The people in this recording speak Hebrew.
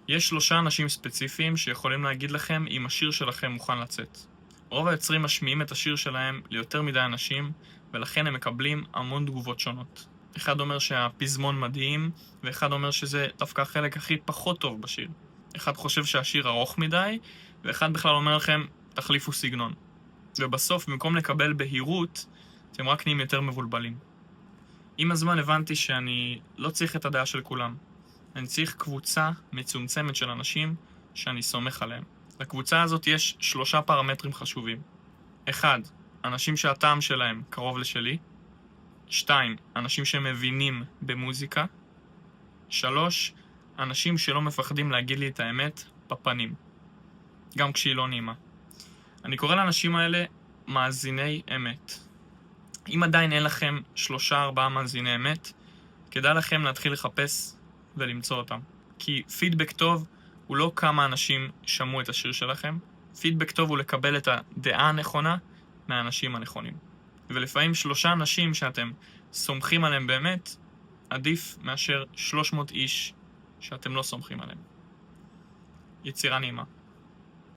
יש 3 אנשים ספציפיים שיכולים להגיד לכם אם השיר שלכם מוכן לצאת. רוב היוצרים משמיעים את השיר שלהם ליותר מדי אנשים, ולכן הם מקבלים המון תגובות שונות. אחד אומר שהפזמון מדהים, ואחד אומר שזה דווקא החלק הכי פחות טוב בשיר. אחד חושב שהשיר ארוך מדי, ואחד בכלל אומר לכם, תחליפו סגנון. ובסוף, במקום לקבל בהירות, אתם רק נהיים יותר מבולבלים. עם הזמן הבנתי שאני לא צריך את הדעה של כולם. אני צריך קבוצה מצומצמת של אנשים שאני סומך עליהם. לקבוצה הזאת יש 3 פרמטרים חשובים. 1. אנשים שהטעם שלהם קרוב לשלי. 2. אנשים שמבינים במוזיקה. 3. אנשים שלא מפחדים להגיד לי את האמת בפנים. גם כשהיא לא נעימה. אני קורא לאנשים האלה מאזיני אמת. אם עדיין אין לכם 3-4 מאזיני אמת, כדאי לכם להתחיל לחפש ולמצוא אותם. כי פידבק טוב הוא לא כמה אנשים שמעו את השיר שלכם, פידבק טוב הוא לקבל את הדעה הנכונה מהאנשים הנכונים. ולפעמים 3 אנשים שאתם סומכים עליהם באמת, עדיף מאשר 300 איש שאתם לא סומכים עליהם. יצירה נעימה.